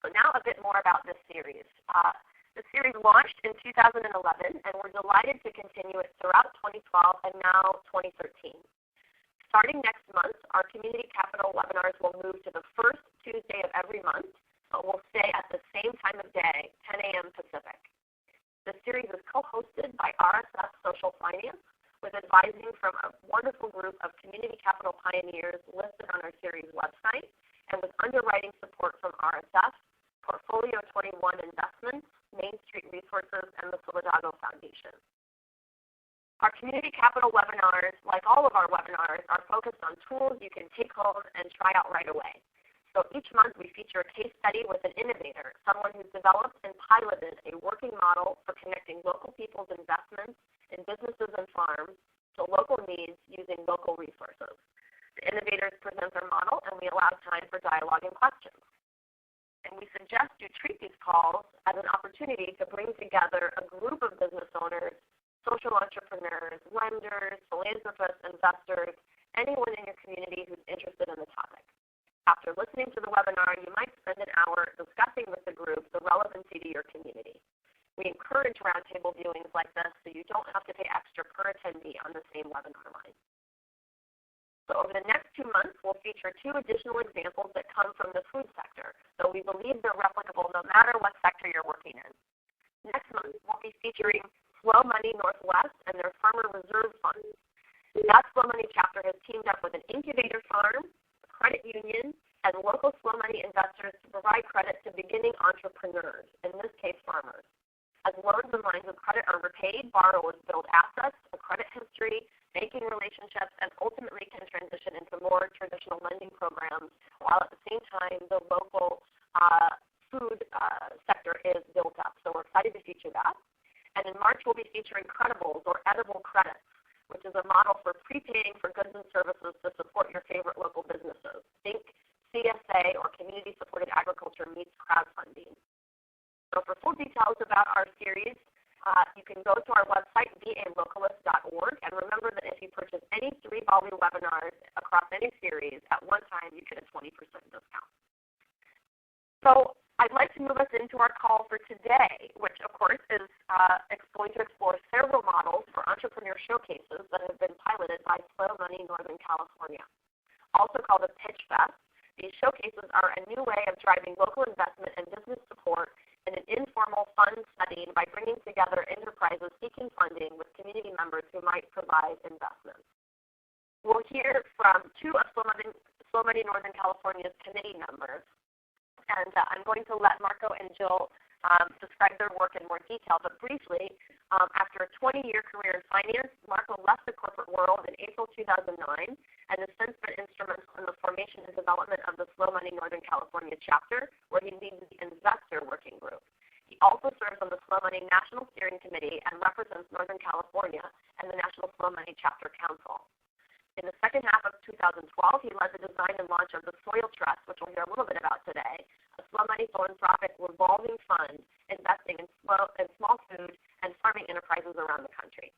So now a bit more about this series. The series launched in 2011, and we're delighted to continue it throughout 2012 and now 2013. Starting next month, our community capital webinars will move to the first Tuesday of every month, but will stay at the same time of day, 10 a.m. Pacific. The series is co-hosted by RSF Social Finance, with advising from a wonderful group of community capital pioneers listed on our series website, and with underwriting support from RSF, Portfolio 21 Investments, Main Street Resources, and the Solidago Foundation. Our community capital webinars, like all of our webinars, are focused on tools you can take home and try out right away. So each month we feature a case study with an innovator, someone who's developed and piloted a working model for connecting local people's investments in businesses and farms to local needs using local resources. The innovators present their model, and we allow time for dialogue and questions. And we suggest you treat these calls as an opportunity to bring together a group of business owners, social entrepreneurs, lenders, philanthropists, investors, anyone in your community who's interested in the topic. After listening to the webinar, you might spend an hour discussing with the group the relevancy to your community. We encourage roundtable viewings like this so you don't have to pay extra per attendee on the same webinar line. So over the next 2 months, we'll feature 2 additional examples that come from the food sector, so we believe they're replicable no matter what sector you're working in. Next month, we'll be featuring Slow Money Northwest and their Farmer Reserve Fund. That Slow Money chapter has teamed up with an incubator farm, a credit union, and local slow money investors to provide credit to beginning entrepreneurs, in this case farmers. As loans and lines of credit are repaid, borrowers build assets, a credit history, banking relationships, and ultimately can transition into more traditional lending programs, while at the same time the local food sector is built up. So we're excited to feature that. And in March we'll be featuring Credibles, or edible credits, which is a model for prepaying for goods and services to support your favorite local businesses. Think CSA, or Community Supported Agriculture, meets crowdfunding. So for full details about our series, you can go to our website, balocalist.org, and remember that if you purchase any 3 BALLE webinars across any series, at one time you get a 20% discount. So I'd like to move us into our call for today, which of course is going to explore several models for entrepreneur showcases that have been piloted by Slow Money Northern California. Also called a Pitch Fest, these showcases are a new way of driving local investment and business support in an informal, fun setting by bringing together enterprises seeking funding with community members who might provide investments. We'll hear from 2 of Slow Money Northern California's committee members, and I'm going to let Marco and Jill describe their work in more detail. But briefly, after a 20-year career in finance, Marco left the corporate world in April 2009 and has since been instrumental in the formation and development of the Slow Money Northern California chapter, where he leads the investor working group. He also serves on the Slow Money National Steering Committee and represents Northern California and the National Slow Money Chapter Council. In the second half of 2012, he led the design and launch of the Soil Trust, which we'll hear a little bit about today, a slow money philanthropic revolving fund investing in small food and farming enterprises around the country.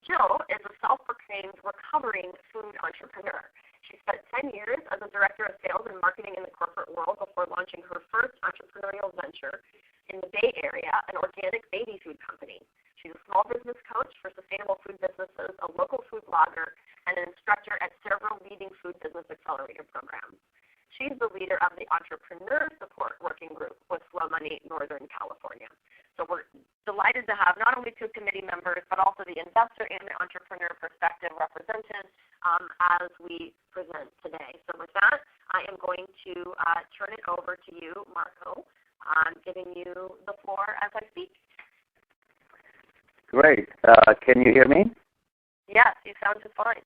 Jill is a self-proclaimed recovering food entrepreneur. She spent 10 years as a director of sales and marketing in the corporate world before launching her first entrepreneurial venture in the Bay Area, an organic baby food company. She's a small business coach for sustainable food businesses, a local food blogger, and an instructor at several leading food business accelerator programs. She's the leader of the Entrepreneur Support Working Group with Slow Money Northern California. So we're delighted to have not only 2 committee members, but also the investor and the entrepreneur perspective represented as we present today. So with that, I am going to turn it over to you, Marco. I'm giving you the floor as I speak. Great. Can you hear me? Yes, you sound just fine.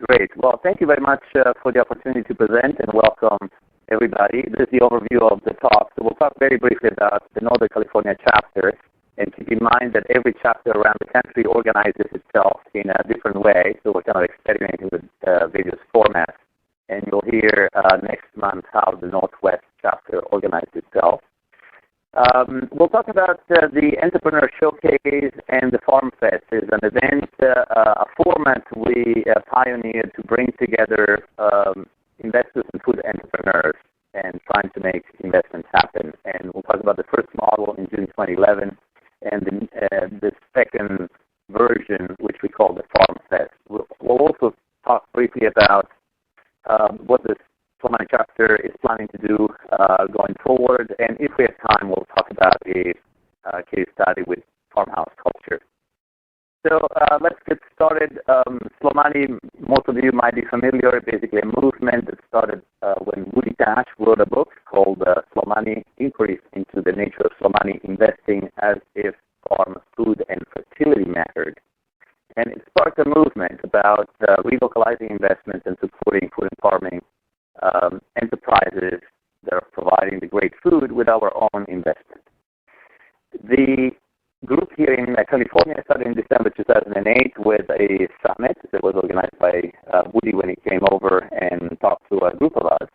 Great. Well, thank you very much for the opportunity to present, and welcome everybody. This is the overview of the talk. So we'll talk very briefly about the Northern California chapter, and keep in mind that every chapter around the country organizes itself in a different way. So we're kind of experimenting with various formats, and you'll hear next month how the Northwest chapter organized itself. We'll talk about the Entrepreneur Showcase and the Farm Fest. Is an event, a format we pioneered to bring together investors and food entrepreneurs, and trying to make investments happen. And we'll talk about the first model in June 2011 and the second version, which we call the Farmhouse. We'll also talk briefly about what the Slow Money chapter is planning to do going forward. And if we have time, we'll talk about a case study with Farmhouse culture. So let's get started. Slow Money, most of you might be familiar, basically a movement that started when Woody Tash wrote a book called Slow Money, Inquiries into the Nature of Slow Money Investing as if Farm, Food, and Fertility Mattered. And it sparked a movement about relocalizing investments and supporting food and farming enterprises that are providing the great food with our own investment. The group here in California started in December 2008 with a summit that was organized by Woody when he came over and talked to a group of us.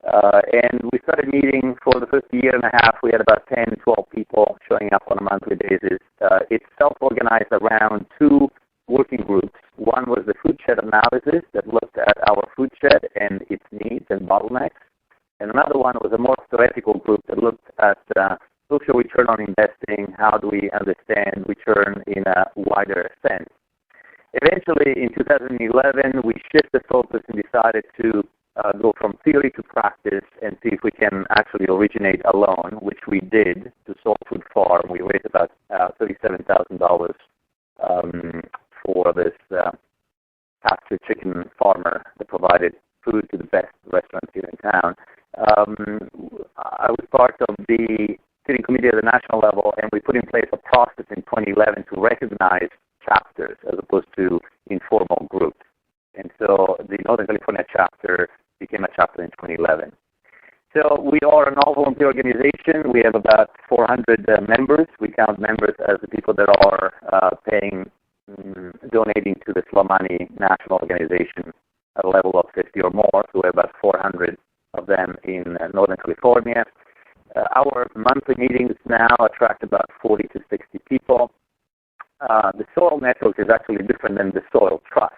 And we started meeting for the first year and a half. We had about 10, 12 people showing up on a monthly basis. It's self-organized around two working groups. One was the food shed analysis that looked at our food shed and its needs and bottlenecks. And another one was a more theoretical group that looked at social return on investing. How do we understand return in a wider sense? Eventually, in 2011, we shifted focus and decided to go from theory to practice and see if we can actually originate a loan, which we did to Soul Food Farm. We raised about $37,000 for this pasture chicken farmer that provided food to the best restaurants here in town. I was part of the steering committee at the national level, and we put in place a process in 2011 to recognize chapters as opposed to informal groups. And so the Northern California chapter became a chapter in 2011. So we are an all-volunteer organization. We have about 400 members. We count members as the people that are donating to the Slow Money National Organization at a level of 50 or more. So we have about 400 of them in Northern California. Our monthly meetings now attract about 40 to 60 people. The soil network is actually different than the soil trust.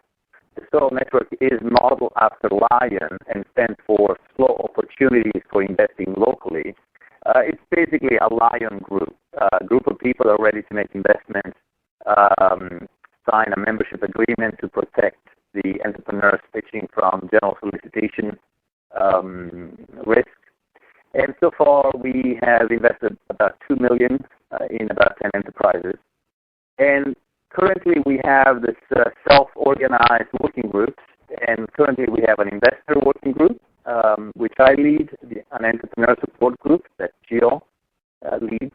The soil network is modeled after LION and stands for Slow Opportunities for Investing Locally. It's basically a LION group, a group of people that are ready to make investments, sign a membership agreement to protect the entrepreneurs pitching from general solicitation risk. And so far, we have invested about $2 million in about 10 enterprises. And currently, we have this self-organized working groups. And currently, we have an investor working group, which I lead, an entrepreneur support group that Gio leads.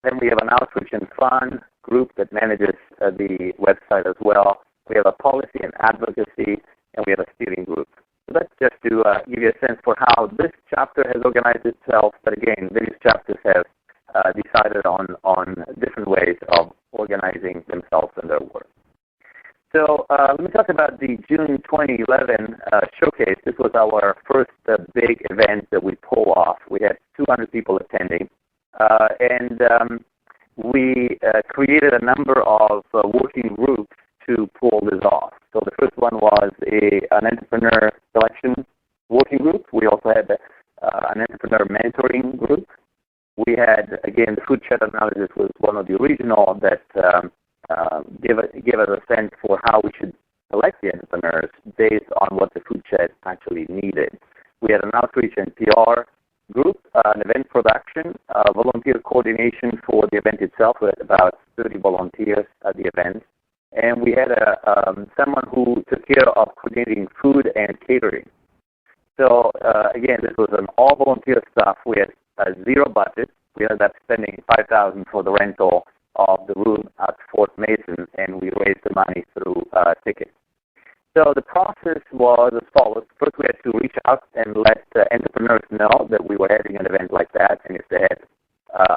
Then we have an outreach and fund group that manages the website as well. We have a policy and advocacy, and we have a steering group. So that's just to give you a sense for how this chapter has organized itself. But again, various chapters have decided on different ways of organizing themselves and their work. So let me talk about the June 2011 showcase. This was our first big event that we pulled off. We had 200 people attending. And we created a number of working groups to pull this off. So the first one was an entrepreneur selection working group. We also had an entrepreneur mentoring group. We had, again, the food shed analysis was one of the original that gave us a sense for how we should select the entrepreneurs based on what the food shed actually needed. We had an outreach and PR group, an event production, volunteer coordination for the event itself. We had about 30 volunteers at the event. And we had someone who took care of coordinating food and catering. So again, this was an all-volunteer stuff. We had zero budget. We ended up spending $5,000 for the rental of the room at Fort Mason, and we raised the money through tickets. So the process was as follows. First, we had to reach out and let entrepreneurs know that we were having an event like that, and if they had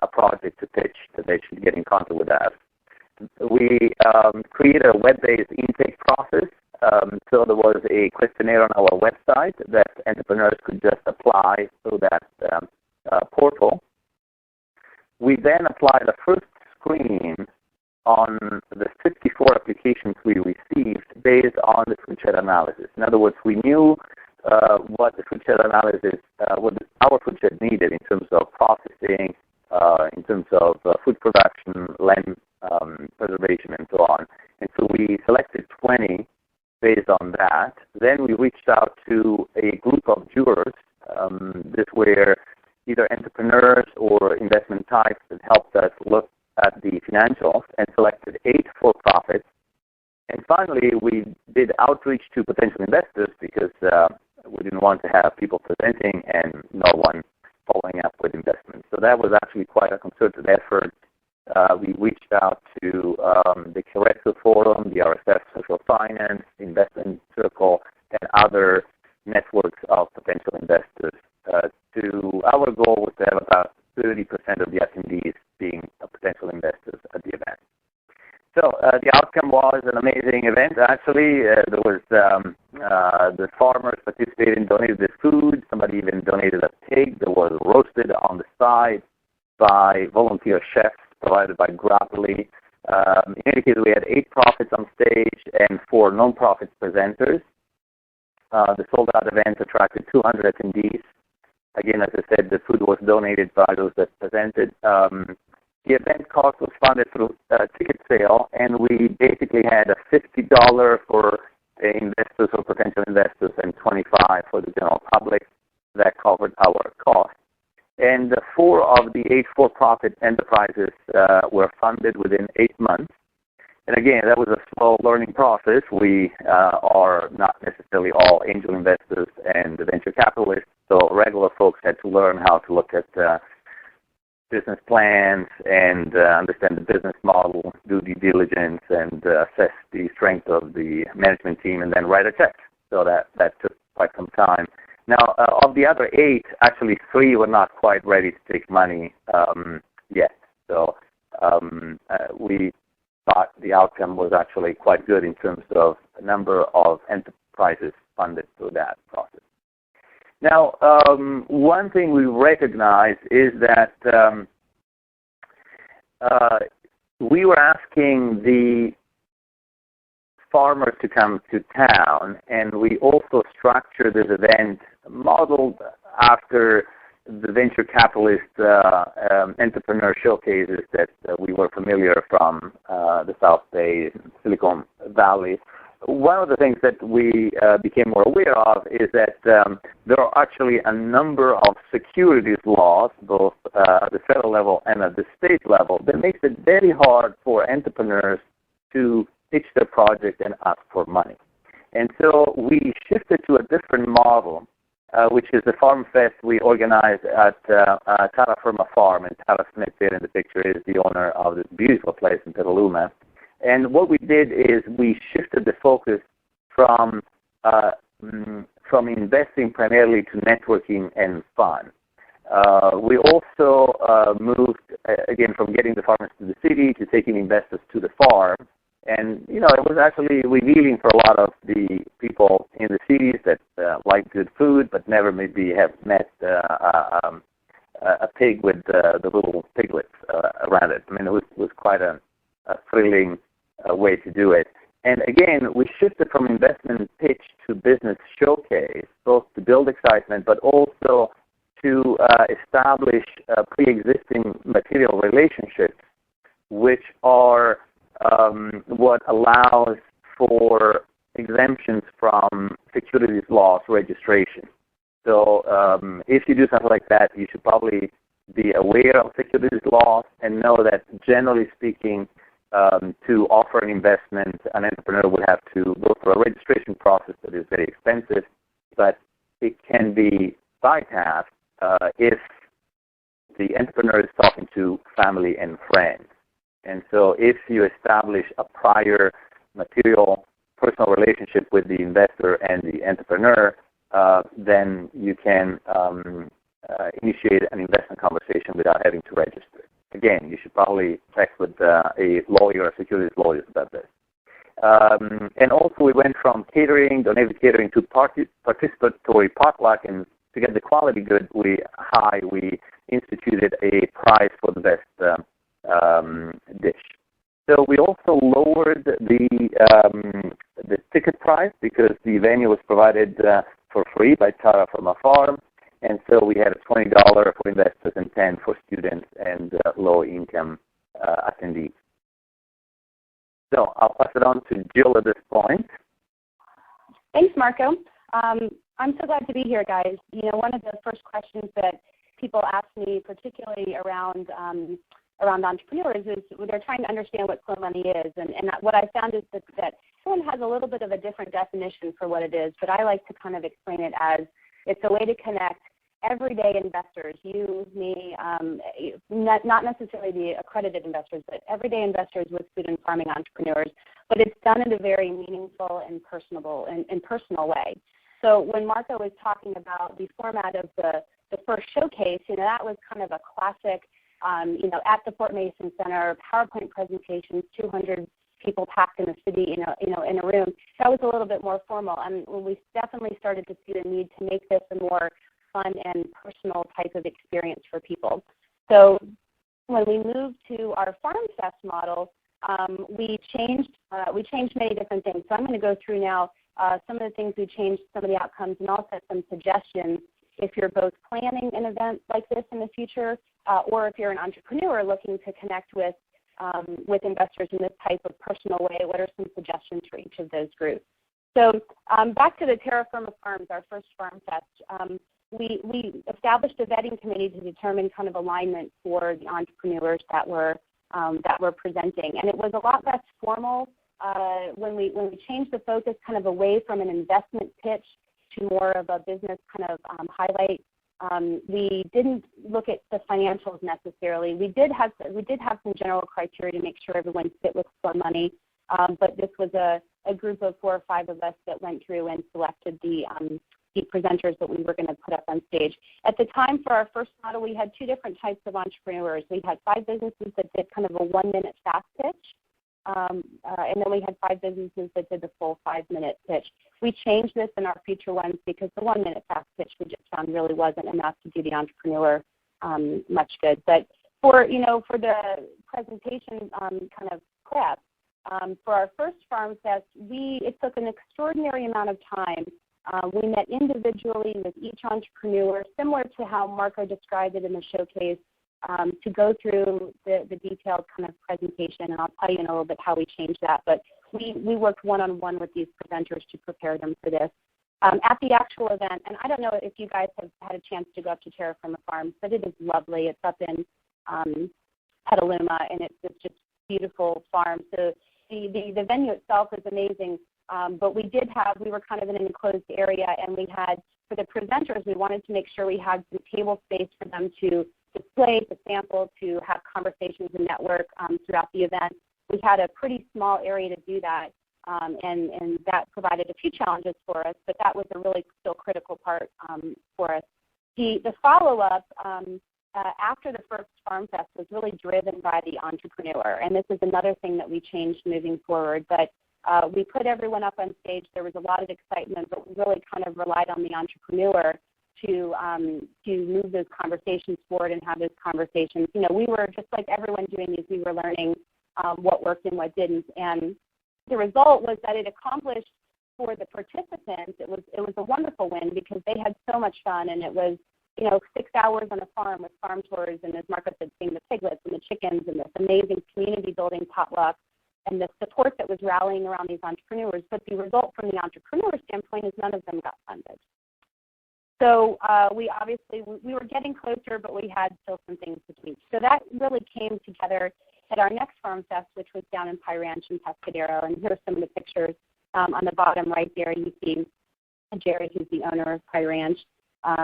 a project to pitch, that they should get in contact with us. We created a web-based intake process. So there was a questionnaire on our website that entrepreneurs could just apply through that portal. We then applied a first screen on the 54 applications we received based on the food shed analysis. In other words, we knew what the food shed analysis, what our food shed needed in terms of processing, in terms of food production, land preservation, and so on. And so we selected 20 based on that. Then we reached out to a group of jurors. These were either entrepreneurs or investment types that helped us look at the financials and selected 8 for-profits. And finally, we did outreach to potential investors because we didn't want to have people presenting and no one following up with investments. So that was actually quite a concerted effort. We reached out to the Carezzo Forum, the RSF Social Finance, Investment Circle, and other networks of potential investors. Our goal was to have about 30% of the attendees being potential investors at the event. So the outcome was an amazing event. Actually, there was the farmers participated and donated their food. Somebody even donated a pig that was roasted on the side by volunteer chefs provided by Grappoli. In any case, we had 8 profits on stage and 4 non-profit presenters. The sold-out event attracted 200 attendees. Again, as I said, the food was donated by those that presented. The event cost was funded through ticket sale, and we basically had a $50 for investors or potential investors and $25 for the general public. That covered our cost. And 4 of the 8 for-profit enterprises were funded within 8 months. And again, that was a slow learning process. We are not necessarily all angel investors and venture capitalists, so regular folks had to learn how to look at business plans and understand the business model, do due diligence, and assess the strength of the management team, and then write a check. So that took quite some time. Now, of the other 8, actually 3 were not quite ready to take money yet. So we thought the outcome was actually quite good in terms of the number of enterprises funded through that process. Now, one thing we recognize is that we were asking the farmers to come to town, and we also structured this event modeled after the venture capitalist entrepreneur showcases that we were familiar from the South Bay, Silicon Valley. One of the things that we became more aware of is that there are actually a number of securities laws, both at the federal level and at the state level, that makes it very hard for entrepreneurs to pitch their project and ask for money. And so we shifted to a different model, which is the Farm Fest we organized at Firma Farm, and Tara Smith there in the picture is the owner of this beautiful place in Petaluma. And what we did is we shifted the focus from investing primarily to networking and fun. We also moved, again, from getting the farmers to the city to taking investors to the farm. And, you know, it was actually revealing for a lot of the people in the cities that like good food but never maybe have met a pig with the little piglets around it. I mean, it was quite a thrilling way to do it. And again, we shifted from investment pitch to business showcase, both to build excitement, but also to establish pre-existing material relationships, which are what allows for exemptions from securities laws registration. So if you do something like that, you should probably be aware of securities laws and know that, generally speaking, to offer an investment, an entrepreneur would have to go through a registration process that is very expensive, but it can be bypassed if the entrepreneur is talking to family and friends. And so if you establish a prior material personal relationship with the investor and the entrepreneur, then you can initiate an investment conversation without having to register. Again, you should probably check with a lawyer, a securities lawyer about this. And also we went from catering, donated catering, to participatory potluck, and to get the quality good we instituted a prize for the best dish. So we also lowered the ticket price because the venue was provided for free by Tara from a farm, And so we had a $20 for investors and $10 for students and low-income attendees. So I'll pass it on to Jill at this point. Thanks, Marco. I'm so glad to be here, guys. You know, one of the first questions that people ask me, particularly around entrepreneurs, is they're trying to understand what slow money is. And what I found is that everyone has a little bit of a different definition for what it is, but I like to kind of explain it as it's a way to connect everyday investors, you, me, not necessarily the accredited investors, but everyday investors with food and farming entrepreneurs. But it's done in a very meaningful and personal way. So when Marco was talking about the format of the first showcase, you know, that was kind of a classic, you know, at the Fort Mason Center, PowerPoint presentations, 200 people packed in the city, you know, in a room. That was a little bit more formal, and we definitely started to see the need to make this a more fun and personal type of experience for people. So when we moved to our Farm Fest model, we changed many different things. So I'm going to go through now some of the things we changed, some of the outcomes, and also some suggestions if you're both planning an event like this in the future, or if you're an entrepreneur looking to connect with investors in this type of personal way. What are some suggestions for each of those groups? So back to the Terra Firma Farms, our first Farm Fest. We established a vetting committee to determine kind of alignment for the entrepreneurs that were presenting, and it was a lot less formal when we changed the focus kind of away from an investment pitch to more of a business kind of highlight. We didn't look at the financials necessarily. We did have some general criteria to make sure everyone fit with slow money, but this was a group of 4 or 5 of us that went through and selected the presenters that we were going to put up on stage. At the time for our first model, we had 2 different types of entrepreneurs. We had 5 businesses that did kind of a 1-minute fast pitch, and then we had 5 businesses that did the full 5-minute pitch. We changed this in our future ones because the 1-minute fast pitch we just found really wasn't enough to do the entrepreneur much good. But for the presentation kind of prep, for our first Farm Fest, it took an extraordinary amount of time. We met individually with each entrepreneur, similar to how Marco described it in the showcase, to go through the detailed kind of presentation, and I'll tell you in a little bit how we changed that. But we worked one-on-one with these presenters to prepare them for this. At the actual event, and I don't know if you guys have had a chance to go up to Terra Firma Farms, but it is lovely. It's up in Petaluma, and it's just beautiful farm. So the venue itself is amazing. But we were kind of in an enclosed area, and we had, for the presenters, we wanted to make sure we had some table space for them to display, to sample, to have conversations and network throughout the event. We had a pretty small area to do that, and that provided a few challenges for us, but that was a really still critical part for us. The follow-up after the first Farm Fest was really driven by the entrepreneur, and this is another thing that we changed moving forward. But we put everyone up on stage. There was a lot of excitement, but we really kind of relied on the entrepreneur to move those conversations forward and have those conversations. You know, we were just like everyone doing these. We were learning what worked and what didn't, and the result was that it accomplished for the participants. It was a wonderful win because they had so much fun, and it was 6 hours on a farm with farm tours, and as Marco said, seeing the piglets and the chickens and this amazing community building potluck, and the support that was rallying around these entrepreneurs. But the result from the entrepreneur standpoint is none of them got funded. So we were getting closer, but we had still some things to tweak. So that really came together at our next Farm Fest, which was down in Pie Ranch in Pescadero. And here are some of the pictures. On the bottom right there, you see Jerry, who's the owner of Pie Ranch.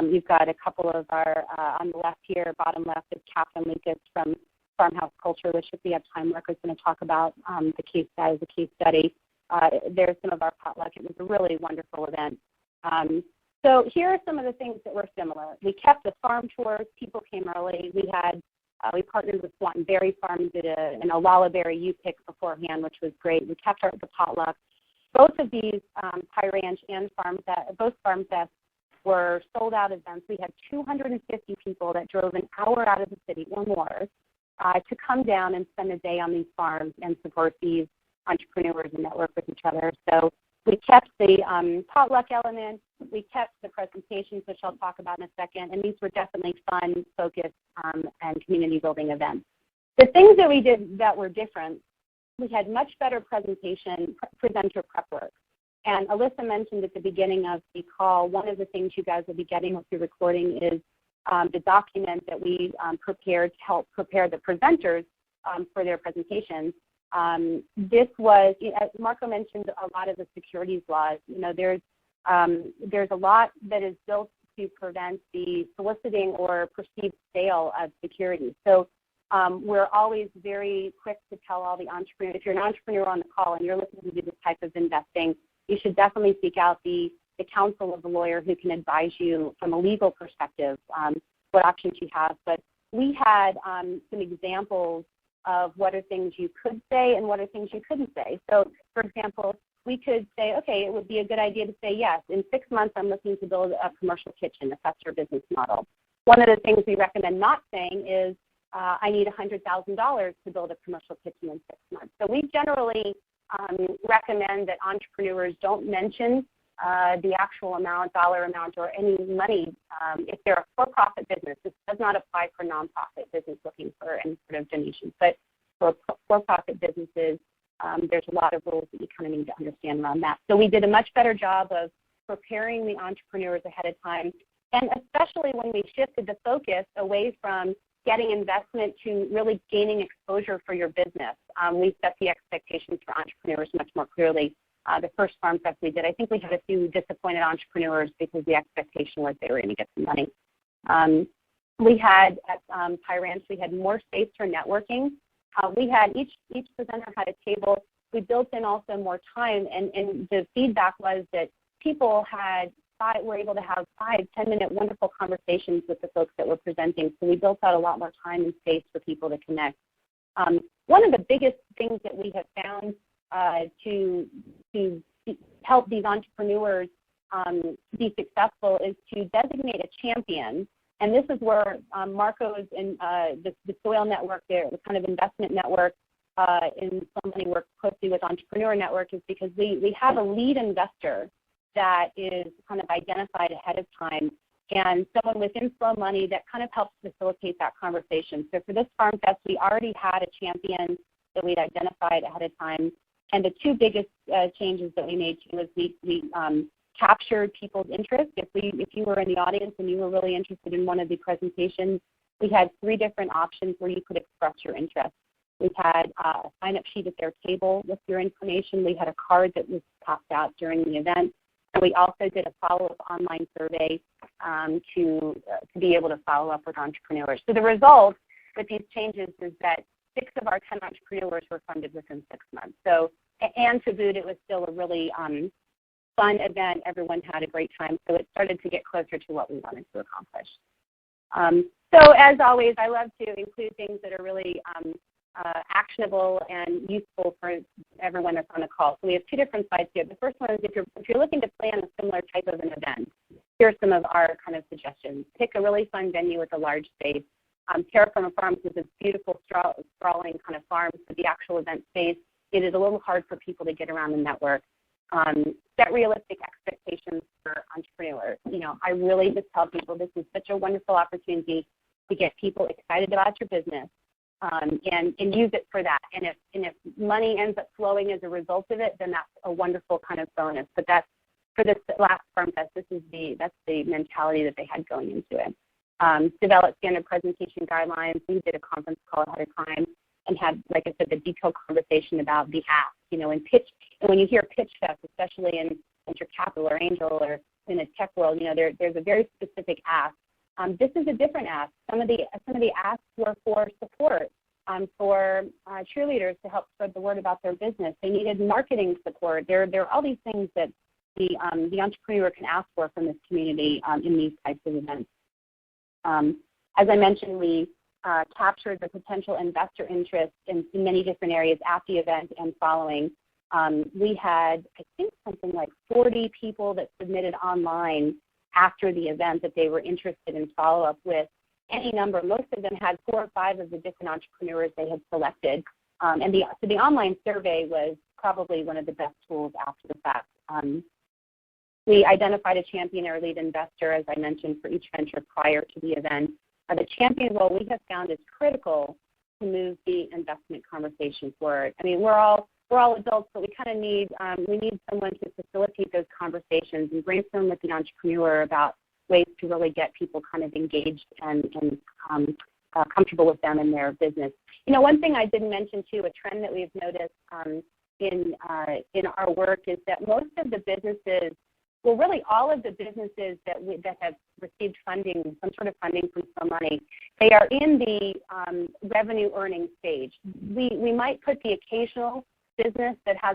You've got a couple of our, on the left here, bottom left is Catherine Lucas from Farmhouse Culture, which if we have time, Marco's going to talk about the case study. There's some of our potluck. It was a really wonderful event. So here are some of the things that were similar. We kept the farm tours. People came early. We partnered with Swanton Berry Farm, did an Olala Berry U-Pick beforehand, which was great. We kept the potluck. Both of these, Pie Ranch and both Farm Fests, were sold-out events. We had 250 people that drove an hour out of the city or more to come down and spend a day on these farms and support these entrepreneurs and network with each other. So We kept the potluck element. We kept the presentations, which I'll talk about in a second, and these were definitely fun, focused, and community building events. The things that we did that were different, we had much better presenter prep work. And Alyssa mentioned at the beginning of the call, one of the things you guys will be getting with your recording is the document that we prepared to help prepare the presenters for their presentations. This was, as Marco mentioned, a lot of the securities laws. There's a lot that is built to prevent the soliciting or perceived sale of securities. So we're always very quick to tell all the entrepreneurs, if you're an entrepreneur on the call and you're looking to do this type of investing, you should definitely seek out the counsel of a lawyer who can advise you from a legal perspective what options you have. But we had some examples of what are things you could say and what are things you couldn't say. So, for example, we could say, okay, it would be a good idea to say, yes, in 6 months I'm looking to build a commercial kitchen if that's your business model. One of the things we recommend not saying is, I need $100,000 to build a commercial kitchen in 6 months. So we generally recommend that entrepreneurs don't mention the actual amount, dollar amount, or any money if they're a for-profit business. This does not apply for nonprofit business looking for any sort of donations. But for for-profit businesses, there's a lot of rules that you kind of need to understand around that. So we did a much better job of preparing the entrepreneurs ahead of time, and especially when we shifted the focus away from getting investment to really gaining exposure for your business. We set the expectations for entrepreneurs much more clearly. The first Farm Fest we did, I think we had a few disappointed entrepreneurs because the expectation was they were going to get some money. We had, at Pie Ranch, we had more space for networking. We had, each presenter had a table. We built in also more time, and the feedback was that people were able to have 5-10-minute wonderful conversations with the folks that were presenting. So we built out a lot more time and space for people to connect. One of the biggest things that we have found to help these entrepreneurs be successful is to designate a champion. And this is where Marco's and the Soil Network, the kind of investment network, in Slow Money works closely with Entrepreneur Network, is because we have a lead investor that is kind of identified ahead of time, and someone within Slow Money that kind of helps facilitate that conversation. So for this Farm Fest, we already had a champion that we'd identified ahead of time. And the two biggest changes that we made too was we captured people's interest. If you were in the audience and you were really interested in one of the presentations, we had 3 different options where you could express your interest. We had a sign-up sheet at their table with your information. We had a card that was popped out during the event. And we also did a follow-up online survey to be able to follow up with entrepreneurs. So the result with these changes is that 6 of our 10 entrepreneurs were funded within 6 months. So, and to boot, it was still a really fun event. Everyone had a great time. So it started to get closer to what we wanted to accomplish. So as always, I love to include things that are really actionable and useful for everyone that's on the call. So we have 2 different slides here. The first one is if you're looking to plan a similar type of an event, here are some of our kind of suggestions. Pick a really fun venue with a large space. Terra Firma Farms is a beautiful sprawling kind of farm, so the actual event space, it is a little hard for people to get around the network. Set realistic expectations for entrepreneurs. I really just tell people this is such a wonderful opportunity to get people excited about your business. And use it for that. And if money ends up flowing as a result of it, then that's a wonderful kind of bonus. But that's for this last Farm Fest. That's the mentality that they had going into it. Develop standard presentation guidelines. We did a conference call ahead of time and had, like I said, the detailed conversation about the ask. And pitch. And when you hear pitch fest, especially in venture capital or angel or in a tech world, there's a very specific ask. This is a different ask. Some of the asks were for support, for cheerleaders to help spread the word about their business. They needed marketing support. There are all these things that the entrepreneur can ask for from this community in these types of events. As I mentioned, we captured the potential investor interest in many different areas at the event and following. We had, I think, something like 40 people that submitted online after the event that they were interested in follow-up with any number. Most of them had 4 or 5 of the different entrepreneurs they had selected. So the online survey was probably one of the best tools after the fact. We identified a champion or lead investor, as I mentioned, for each venture prior to the event. The champion role we have found is critical to move the investment conversation forward. I mean, we're all adults, but we kind of need someone to facilitate those conversations and brainstorm with the entrepreneur about ways to really get people kind of engaged and comfortable with them in their business. You know, one thing I didn't mention too, a trend that we've noticed in our work is that most of the businesses, well, really all of the businesses that have received funding, some sort of funding from some money, they are in the revenue earning stage. We might put the occasional business that has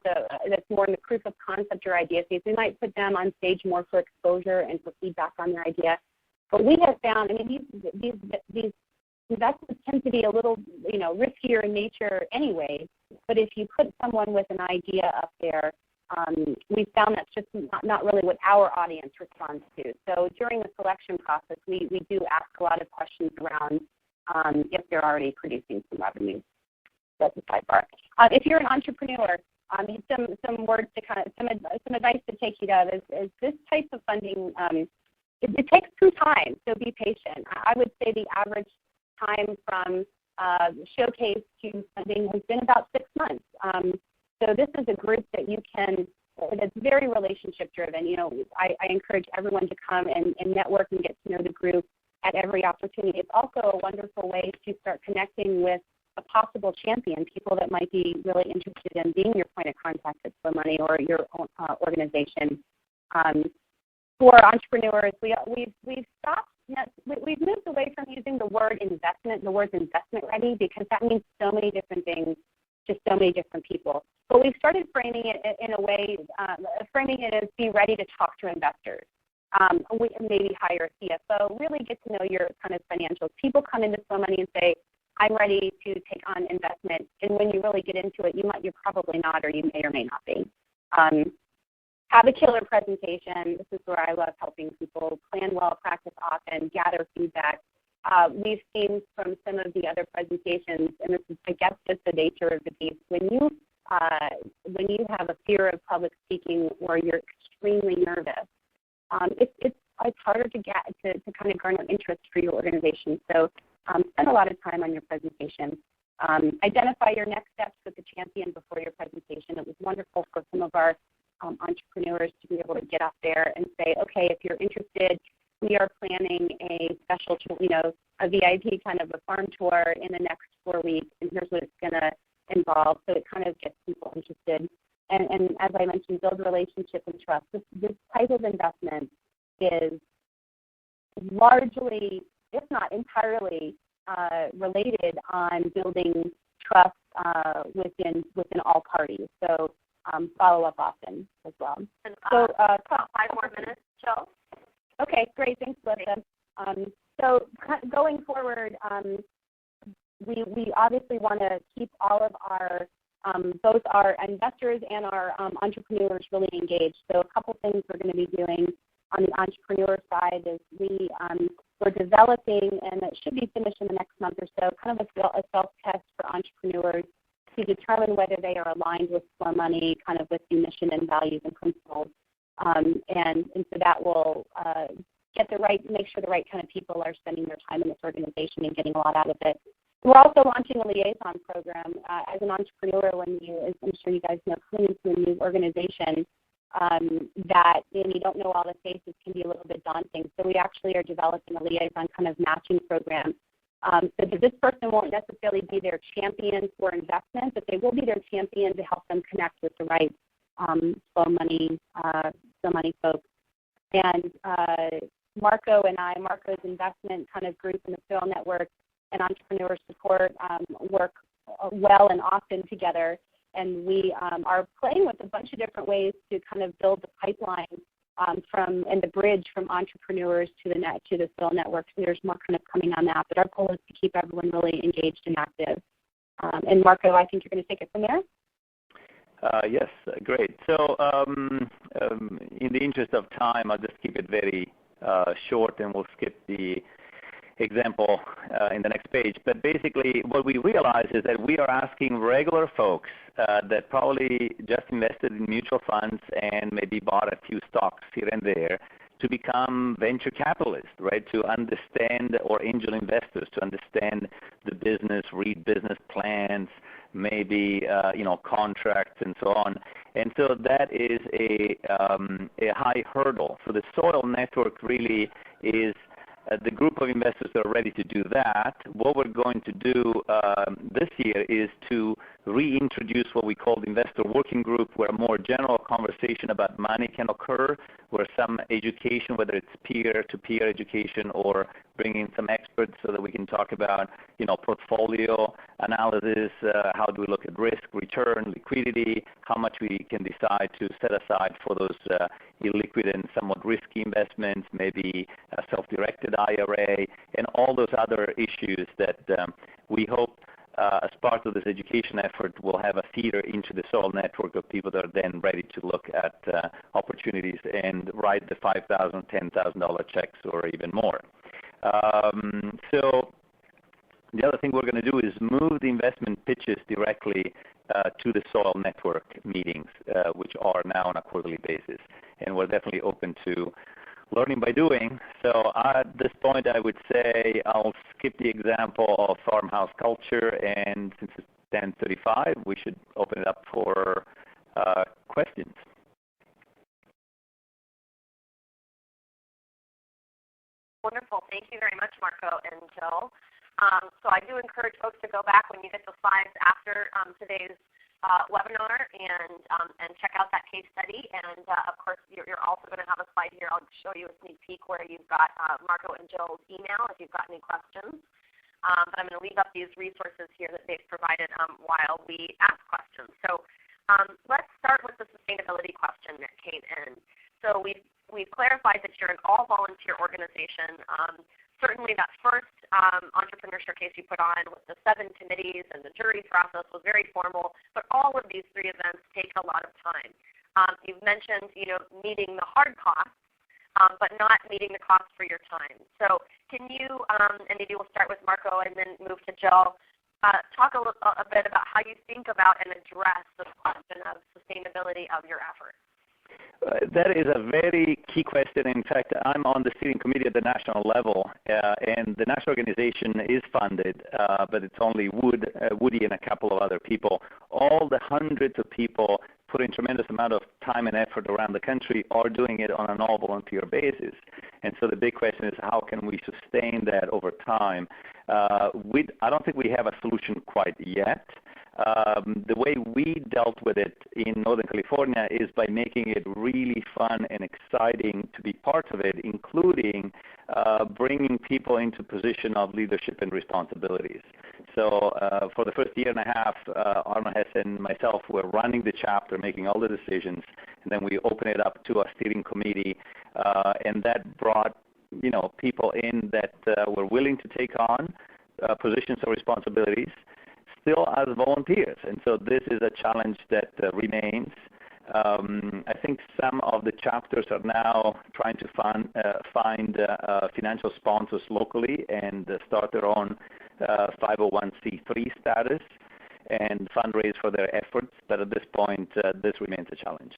that's more in the proof of concept or idea phase. We might put them on stage more for exposure and for feedback on their idea. But we have found, I mean, these investments tend to be a little, you know, riskier in nature anyway. But if you put someone with an idea up there, we found that's just not really what our audience responds to. So during the selection process, we do ask a lot of questions around if they're already producing some revenue. That's a sidebar. If you're an entrepreneur, some words to kind of some advice to take you to is this type of funding. It takes some time, so be patient. I would say the average time from showcase to funding has been about 6 months. So this is a group that you can, that's very relationship driven. You know, I encourage everyone to come and network and get to know the group at every opportunity. It's also a wonderful way to start connecting with a possible champion, people that might be really interested in being your point of contact at Slow Money or your own, organization. For entrepreneurs, we've stopped. We've moved away from using the word investment, the words investment ready, because that means so many different things to so many different people. But we've started framing it in a way, framing it as be ready to talk to investors. We maybe hire a CFO, really get to know your kind of financials. People come into Slow Money and say, I'm ready to take on investment. And when you really get into it, you're probably not, or you may or may not be. Have a killer presentation. This is where I love helping people plan well, practice often, gather feedback. We've seen from some of the other presentations, and this is, I guess, just the nature of the beast, when you have a fear of public speaking or you're extremely nervous, it's harder to get to kind of garner interest for your organization. So spend a lot of time on your presentation. Identify your next steps with the champion before your presentation. It was wonderful for some of our entrepreneurs to be able to get up there and say, okay, if you're interested, we are planning a special, a VIP kind of a farm tour in the next 4 weeks, and here's what it's going to involve. So it kind of gets people interested. And as I mentioned, build relationship and trust. This type of investment is largely, if not entirely, related on building trust within all parties. So follow up often as well. So about 5 more minutes, Jill. Okay, great. Thanks, Melissa. So going forward, we obviously want to keep all of our both our investors and our entrepreneurs really engaged. So a couple things we're going to be doing on the entrepreneur side is we're developing, and it should be finished in the next month or so, kind of a self-test for entrepreneurs to determine whether they are aligned with Slow Money, kind of with the mission and values and principles. And so that will make sure the right kind of people are spending their time in this organization and getting a lot out of it. We're also launching a liaison program. As an entrepreneur, as I'm sure you guys know, coming into a new organization, that and you don't know all the faces can be a little bit daunting. So we actually are developing a liaison kind of matching program. So that this person won't necessarily be their champion for investment, but they will be their champion to help them connect with the right Slow Money folks. And Marco's investment kind of group in the Fill Network and entrepreneur support work well and often together. And we are playing with a bunch of different ways to kind of build the pipeline and the bridge from entrepreneurs to the Fill Network. So there's more kind of coming on that. But our goal is to keep everyone really engaged and active. And Marco, I think you're going to take it from there. Yes, great. So in the interest of time, I'll just keep it very short, and we'll skip the example in the next page. But basically what we realize is that we are asking regular folks that probably just invested in mutual funds and maybe bought a few stocks here and there to become venture capitalists, right? To understand, or angel investors, to understand the business, read business plans, maybe contracts and so on. And so that is a high hurdle. So the soil network really is the group of investors that are ready to do that. What we're going to do this year is to reintroduce what we call the investor working group, where a more general conversation about money can occur, where some education, whether it's peer-to-peer education or bringing some experts so that we can talk about portfolio analysis, how do we look at risk, return, liquidity, how much we can decide to set aside for those illiquid and somewhat risky investments, maybe a self-directed IRA, and all those other issues that we hope as part of this education effort will have a feeder into the soil network of people that are then ready to look at opportunities and write the $5,000, $10,000 checks or even more. So the other thing we're going to do is move the investment pitches directly to the soil network meetings, which are now on a quarterly basis. And we're definitely open to learning by doing. So at this point, I would say I'll skip the example of farmhouse culture, and since it's 10:35, we should open it up for questions. Wonderful. Thank you very much, Marco and Jill. So I do encourage folks to go back when you get the slides after today's webinar and check out that case study. And of course, you're also going to have a slide here. I'll show you a sneak peek where you've got Marco and Jill's email if you've got any questions. But I'm going to leave up these resources here that they've provided while we ask questions. So let's start with the sustainability question that came in. So we've clarified that you're an all-volunteer organization. Certainly that first entrepreneur showcase you put on with the 7 committees and the jury process was very formal, but all of these 3 events take a lot of time. You've mentioned meeting the hard costs, but not meeting the costs for your time. So can you, and maybe we'll start with Marco and then move to Jill, talk a bit about how you think about and address the question of sustainability of your efforts? That is a very key question. In fact, I'm on the steering committee at the national level, and the national organization is funded, but it's only Woody and a couple of other people. All the hundreds of people putting tremendous amount of time and effort around the country are doing it on an all-volunteer basis. And so the big question is, how can we sustain that over time? I don't think we have a solution quite yet. The way we dealt with it in Northern California is by making it really fun and exciting to be part of it, including bringing people into position of leadership and responsibilities. So for the first year and a half, Arno Hess and myself were running the chapter, making all the decisions, and then we opened it up to a steering committee, and that brought people in that were willing to take on positions of responsibilities, still as volunteers. And so this is a challenge that remains. I think some of the chapters are now trying to find financial sponsors locally and start their own 501c3 status and fundraise for their efforts. But at this point, this remains a challenge.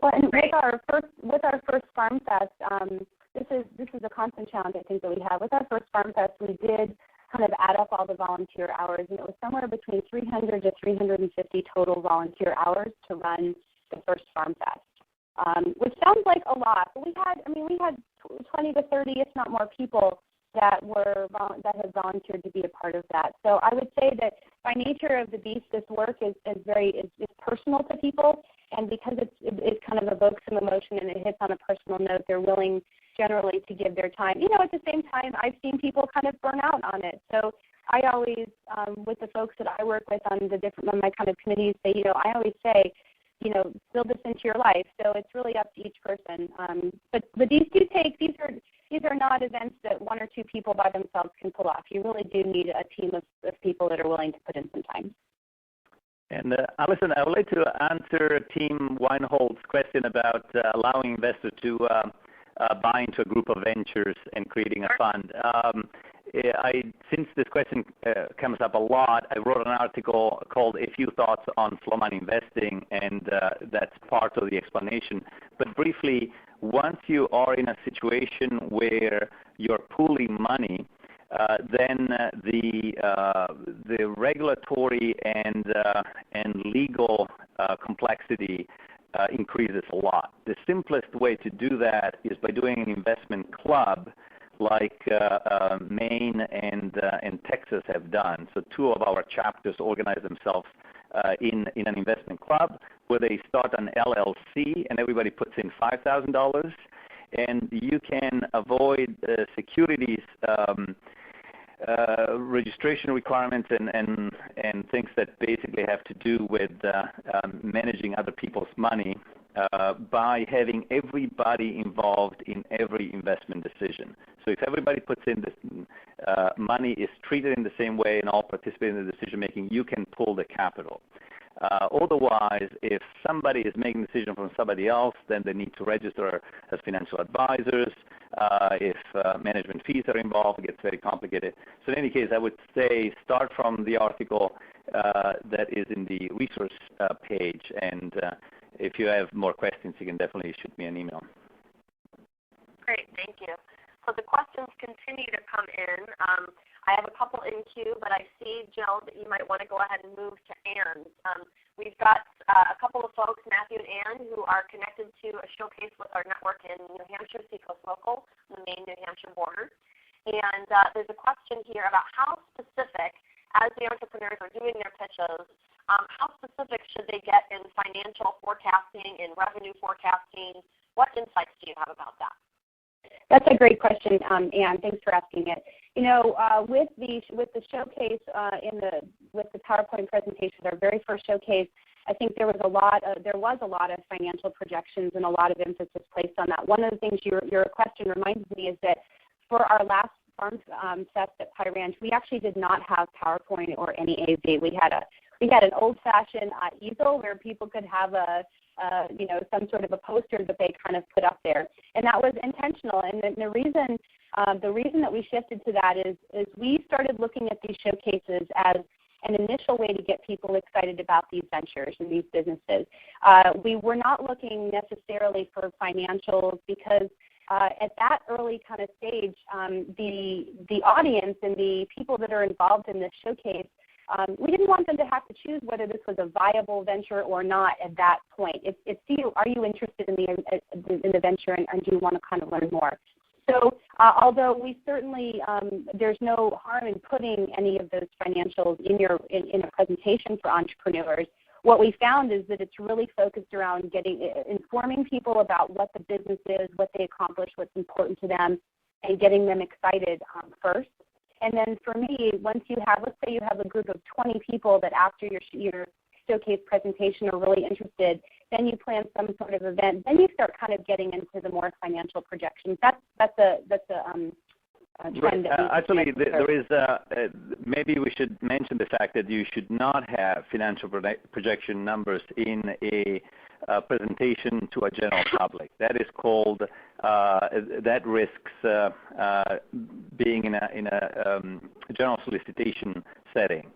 Well, and with our first Farm Fest, this is a constant challenge I think that we have. With our first Farm Fest, we did kind of add up all the volunteer hours, and it was somewhere between 300 to 350 total volunteer hours to run the first Farm Fest, which sounds like a lot. But we had 20 to 30, if not more, people that had volunteered to be a part of that. So I would say that by nature of the beast, this work is personal to people, and because it kind of evokes some emotion and it hits on a personal note, they're willing generally to give their time. At the same time, I've seen people kind of burn out on it. So I always, with the folks that I work with on my kind of committees, I always say, build this into your life. So it's really up to each person. But these are not events that 1 or 2 people by themselves can pull off. You really do need a team of people that are willing to put in some time. And Alison, I would like to answer Team Weinhold's question about allowing investors to buying into a group of ventures and creating a fund. Since this question comes up a lot, I wrote an article called A Few Thoughts on Slow Money Investing, and that's part of the explanation. But briefly, once you are in a situation where you're pooling money, then the regulatory and legal complexity increases a lot. The simplest way to do that is by doing an investment club like Maine and Texas have done. So two of our chapters organize themselves in an investment club where they start an LLC and everybody puts in $5,000, and you can avoid securities registration requirements and things that basically have to do with managing other people's money by having everybody involved in every investment decision. So if everybody puts in this money is treated in the same way and all participate in the decision making, you can pull the capital. Otherwise, if somebody is making a decision from somebody else, then they need to register as financial advisors. If management fees are involved, it gets very complicated. So in any case, I would say start from the article that is in the resource page, and if you have more questions, you can definitely shoot me an email. Great, thank you. So the questions continue to come in. I have a couple in queue, but I see, Jill, that you might want to go ahead and move to Anne. We've got a couple of folks, Matthew and Anne, who are connected to a showcase with our network in New Hampshire, Seacoast Local, the Maine-New Hampshire border. And there's a question here about how specific, as the entrepreneurs are doing their pitches, how specific should they get in financial forecasting, in revenue forecasting? What insights do you have about that? That's a great question, Anne. Thanks for asking it. You know, with the showcase with the PowerPoint presentations, our very first showcase, I think there was a lot of financial projections and a lot of emphasis placed on that. One of the things your question reminds me is that for our last Farm Fest at Pie Ranch, we actually did not have PowerPoint or any AV. We had an old-fashioned easel where people could have some sort of a poster that they kind of put up there, and that was intentional. And the reason that we shifted to that is we started looking at these showcases as an initial way to get people excited about these ventures and these businesses. We were not looking necessarily for financials because at that early kind of stage, the audience and the people that are involved in this showcase, we didn't want them to have to choose whether this was a viable venture or not at that point. It's are you interested in the venture and do you want to kind of learn more? So although we certainly, there's no harm in putting any of those financials in a presentation for entrepreneurs, what we found is that it's really focused around informing people about what the business is, what they accomplish, what's important to them, and getting them excited first. And then for me, once you have, let's say you have a group of 20 people that after your showcase presentation are really interested, then you plan some sort of event. Then you start kind of getting into the more financial projections. That's a trend. Actually, there is maybe we should mention the fact that you should not have financial projection numbers in a presentation to a general public. That is called that risks being in a general solicitation setting.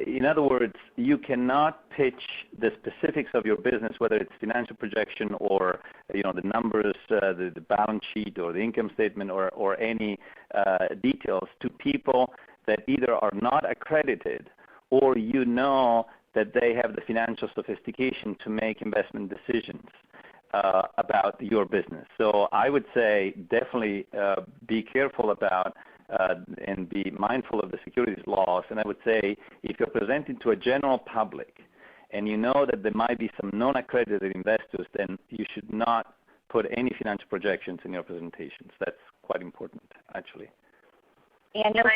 In other words, you cannot pitch the specifics of your business, whether it's financial projection or the numbers, the balance sheet or the income statement or any details to people that either are not accredited or that they have the financial sophistication to make investment decisions about your business. So I would say definitely be careful about and be mindful of the securities laws. And I would say if you're presenting to a general public and you know that there might be some non-accredited investors, then you should not put any financial projections in your presentations. That's quite important, actually. And your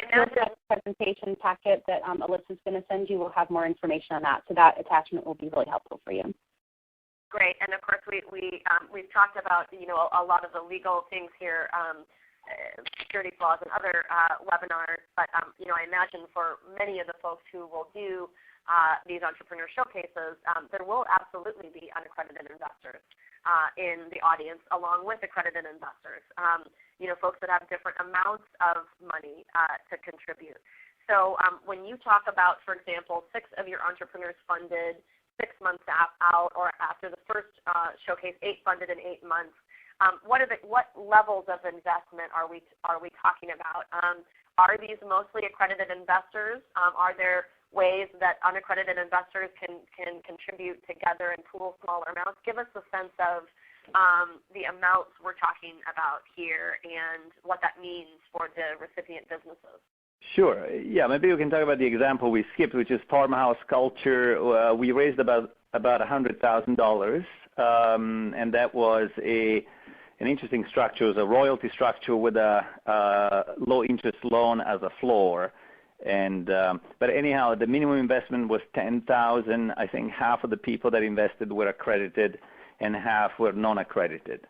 presentation packet that Alyssa's going to send you will have more information on that, so that attachment will be really helpful for you. Great, and of course we've talked about a lot of the legal things here securities laws and other webinars. But I imagine for many of the folks who will do these entrepreneur showcases, there will absolutely be unaccredited investors in the audience, along with accredited investors. Folks that have different amounts of money to contribute. So when you talk about, for example, 6 of your entrepreneurs funded 6 months out, or after the first showcase, 8 funded in 8 months, what levels of investment are we talking about? Are these mostly accredited investors? Are there ways that unaccredited investors can contribute together and pool smaller amounts? Give us a sense of the amounts we're talking about here and what that means for the recipient businesses. Sure. Yeah, maybe we can talk about the example we skipped, which is Farmhouse culture. We raised about $100,000, and that was an interesting structure. It was a royalty structure with a low-interest loan as a floor. And but anyhow, the minimum investment was $10,000. I think half of the people that invested were accredited, and half were non-accredited.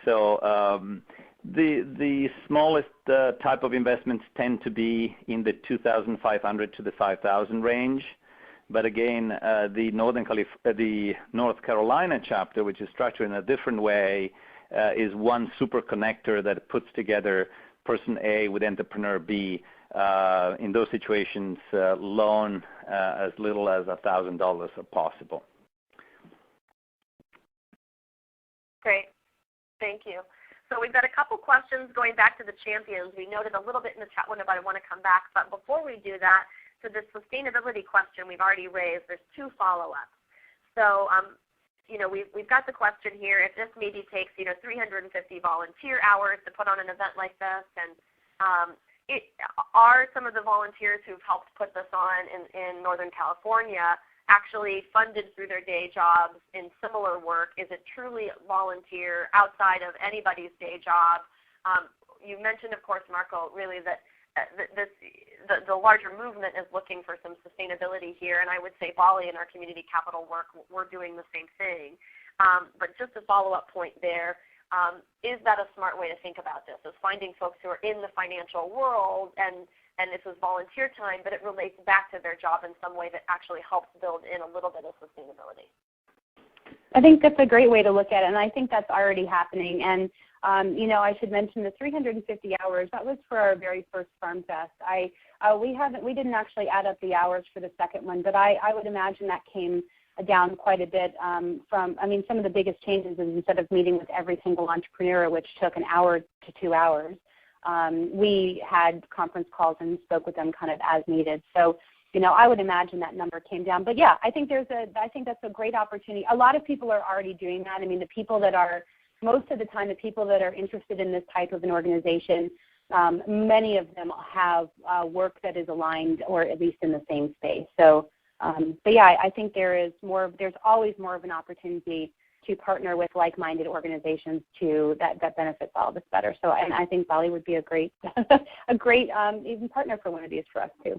So the smallest type of investments tend to be in the $2,500 to the $5,000 range. But again, the North Carolina chapter, which is structured in a different way, is one super connector that puts together person A with entrepreneur B. In those situations, loan as little as $1,000 are possible. Great. Thank you. So we've got a couple questions going back to the champions. We noted a little bit in the chat window, but I want to come back. But before we do that, to the sustainability question we've already raised, there's 2 follow-ups. So, we've got the question here, if this maybe takes, 350 volunteer hours to put on an event like this, and are some of the volunteers who've helped put this on in Northern California actually funded through their day jobs in similar work? Is it truly volunteer outside of anybody's day job? You mentioned, of course, Marco, really that the larger movement is looking for some sustainability here, and I would say BALLE in our community capital work, we're doing the same thing. But just a follow-up point there, is that a smart way to think about this, is finding folks who are in the financial world and this is volunteer time, but it relates back to their job in some way that actually helps build in a little bit of sustainability? I think that's a great way to look at it, and I think that's already happening. And, I should mention the 350 hours, that was for our very first Farm Fest. We didn't actually add up the hours for the second one, but I would imagine that came down quite a bit some of the biggest changes is instead of meeting with every single entrepreneur, which took an hour to 2 hours, we had conference calls and spoke with them kind of as needed. So, I would imagine that number came down. But yeah, I think that's a great opportunity. A lot of people are already doing that. I mean, most of the time, the people that are interested in this type of an organization, many of them have work that is aligned or at least in the same space. So, but yeah, I think there's always more of an opportunity to partner with like-minded organizations that benefits all of us better. So, and I think BALLE would be a great even partner for one of these for us too.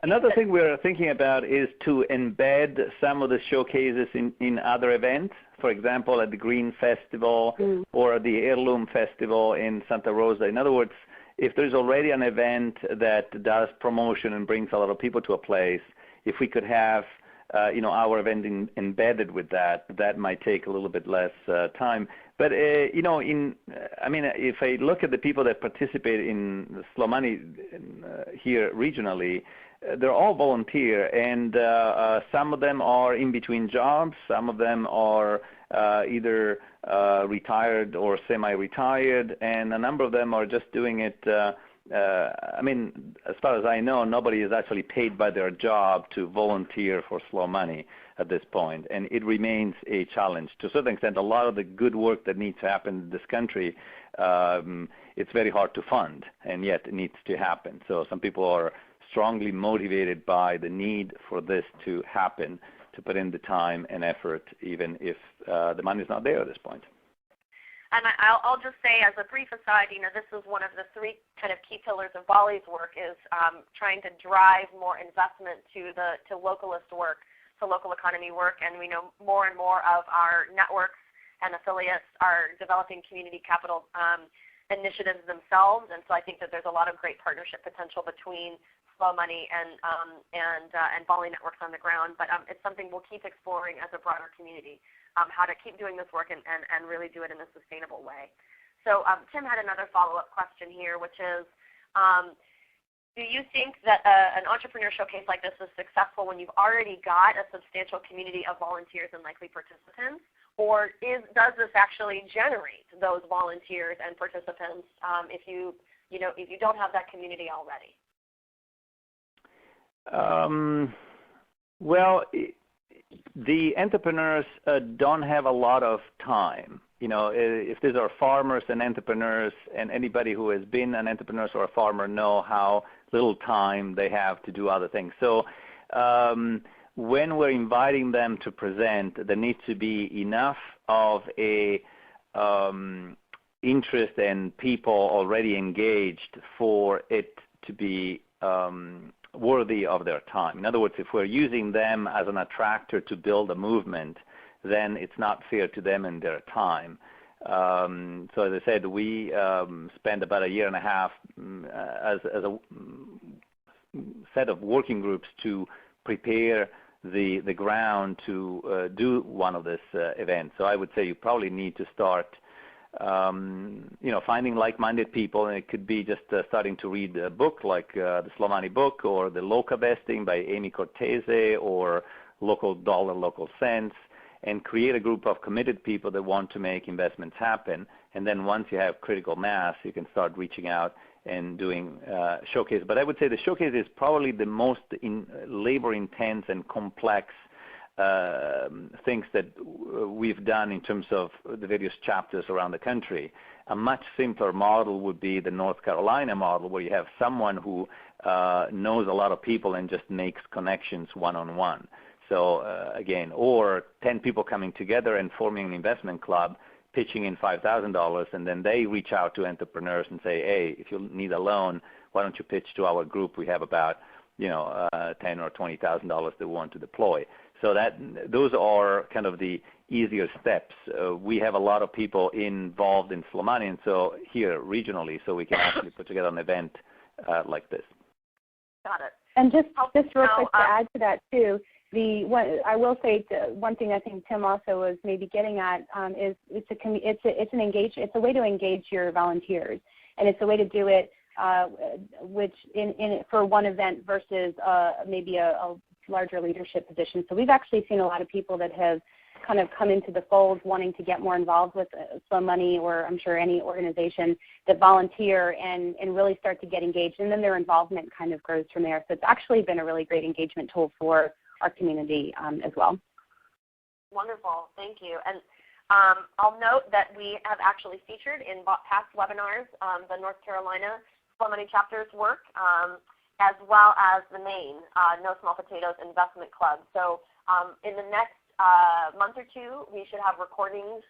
Another thing we're thinking about is to embed some of the showcases in other events. For example, at the Green Festival or the Heirloom Festival in Santa Rosa. In other words, if there's already an event that does promotion and brings a lot of people to a place, if we could have our event embedded with that might take a little bit less time. But if I look at the people that participate in the Slow Money here regionally, they're all volunteer, and some of them are in between jobs. Some of them are either retired or semi-retired, and a number of them are just doing it. As far as I know, nobody is actually paid by their job to volunteer for Slow Money at this point, and it remains a challenge. To a certain extent, a lot of the good work that needs to happen in this country, it's very hard to fund, and yet it needs to happen. So some people are strongly motivated by the need for this to happen, to put in the time and effort, even if the money is not there at this point. And I'll just say as a brief aside, this is one of the 3 kind of key pillars of BALLE's work is trying to drive more investment to localist work, to local economy work. And we know more and more of our networks and affiliates are developing community capital initiatives themselves, and so I think that there's a lot of great partnership potential between Slow Money and BALLE networks on the ground. But it's something we'll keep exploring as a broader community, how to keep doing this work and really do it in a sustainable way. So Tim had another follow-up question here, which is, do you think that an entrepreneur showcase like this is successful when you've already got a substantial community of volunteers and likely participants, or does this actually generate those volunteers and participants if you don't have that community already? Well, the entrepreneurs don't have a lot of time. If these are farmers and entrepreneurs, and anybody who has been an entrepreneur or a farmer know how little time they have to do other things. So when we're inviting them to present, there needs to be enough of a interest and people already engaged for it to be worthy of their time. In other words, if we're using them as an attractor to build a movement, then it's not fair to them and their time. So as I said, we spent about a year and a half as a set of working groups to prepare the ground to do one of these events. So I would say you probably need to start finding like-minded people, and it could be just starting to read a book like the Slow Money book, or the Local Vesting by Amy Cortese, or Local Dollar, Local Cents, and create a group of committed people that want to make investments happen. And then once you have critical mass, you can start reaching out and doing showcase. But I would say the showcase is probably the most labor-intense and complex things that we've done in terms of the various chapters around the country. A much simpler model would be the North Carolina model, where you have someone who knows a lot of people and just makes connections one-on-one. So again, or 10 people coming together and forming an investment club, pitching in $5,000, and then they reach out to entrepreneurs and say, hey, if you need a loan, why don't you pitch to our group? We have about $10,000 or $20,000 that we want to deploy. So those are kind of the easier steps. We have a lot of people involved in Slow Money, and so here regionally, so we can actually put together an event like this. Got it. And just real quick to add to that too, I will say one thing I think Tim also was maybe getting at is it's a way to engage your volunteers, and it's a way to do it for one event versus maybe a larger leadership position. So we've actually seen a lot of people that have kind of come into the fold wanting to get more involved with Slow Money, or I'm sure any organization, that volunteer and really start to get engaged, and then their involvement kind of grows from there. So it's actually been a really great engagement tool for our community as well. Wonderful, thank you. And I'll note that we have actually featured in past webinars the North Carolina Slow Money chapter's work, as well as the Maine No Small Potatoes Investment Club. So in the next month or two, we should have recordings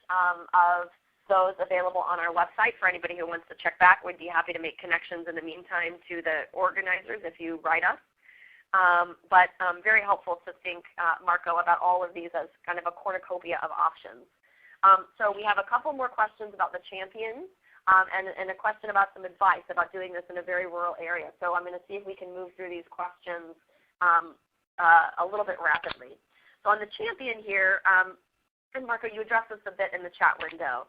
of those available on our website for anybody who wants to check back. We'd be happy to make connections in the meantime to the organizers if you write us. But very helpful to think, Marco, about all of these as kind of a cornucopia of options. So we have a couple more questions about the champions and a question about some advice about doing this in a very rural area. So I'm going to see if we can move through these questions a little bit rapidly. So on the champion here, and Marco, you addressed this a bit in the chat window,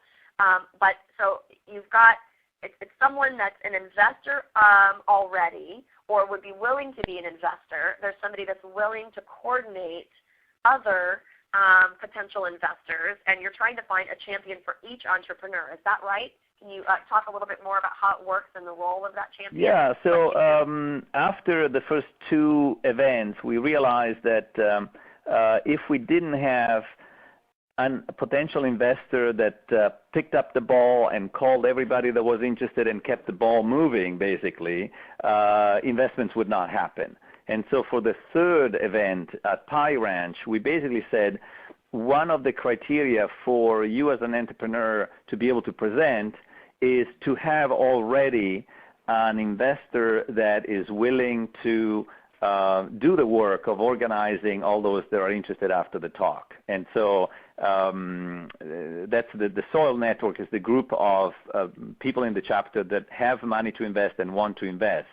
but so you've got, it's someone that's an investor already, or would be willing to be an investor. There's somebody that's willing to coordinate other potential investors, and you're trying to find a champion for each entrepreneur. Is that right? Can you talk a little bit more about how it works and the role of that champion? Yeah, so after the first two events, we realized that if we didn't have a potential investor that picked up the ball and called everybody that was interested and kept the ball moving, basically, investments would not happen. And so for the third event at Pie Ranch, we basically said one of the criteria for you as an entrepreneur to be able to present is to have already an investor that is willing to do the work of organizing all those that are interested after the talk. And so that's the soil network is the group of people in the chapter that have money to invest and want to invest.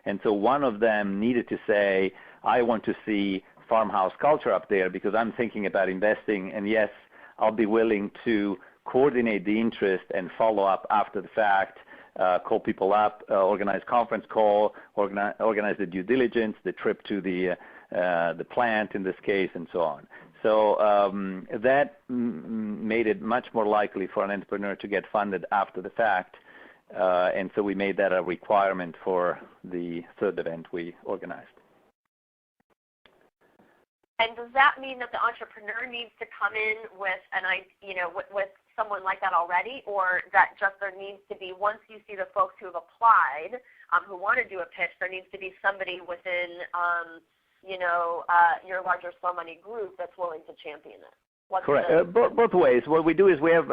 And so one of them needed to say, I want to see farmhouse culture up there because I'm thinking about investing, and yes, I'll be willing to coordinate the interest and follow up after the fact, call people up, organize conference call, organize the due diligence, the trip to the plant in this case, and so on. So that made it much more likely for an entrepreneur to get funded after the fact, and so we made that a requirement for the third event we organized. And does that mean that the entrepreneur needs to come in with with someone like that already, or that just there needs to be, once you see the folks who have applied, who want to do a pitch, there needs to be somebody within your larger slow money group that's willing to champion it? Correct. Both ways. What we do is we have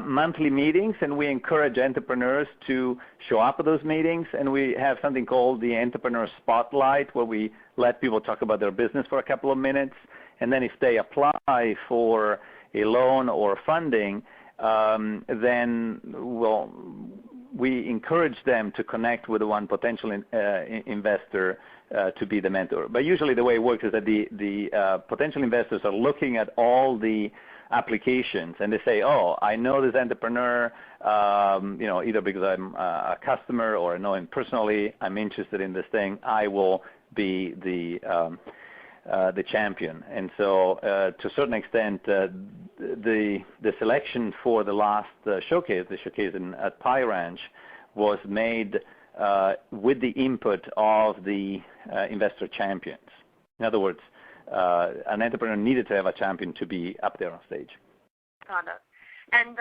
monthly meetings, and we encourage entrepreneurs to show up at those meetings, and we have something called the Entrepreneur Spotlight, where we let people talk about their business for a couple of minutes, and then if they apply for a loan or funding, then we encourage them to connect with one potential investor to be the mentor. But usually the way it works is that the potential investors are looking at all the applications, and they say, oh, I know this entrepreneur, either because I'm a customer or I know him personally, I'm interested in this thing, I will be the champion. And so to a certain extent, the selection for the last showcase, the showcase at Pie Ranch, was made with the input of the investor champions. In other words, an entrepreneur needed to have a champion to be up there on stage. Got it. And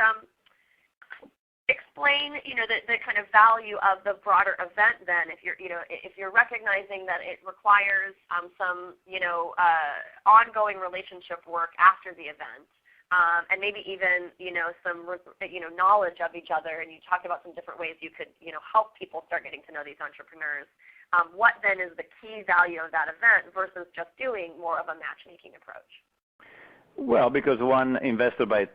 explain, the kind of value of the broader event. Then, if you're recognizing that it requires some, ongoing relationship work after the event, and maybe even, some, knowledge of each other. And you talked about some different ways you could, help people start getting to know these entrepreneurs. What then is the key value of that event versus just doing more of a matchmaking approach? Well, because one investor by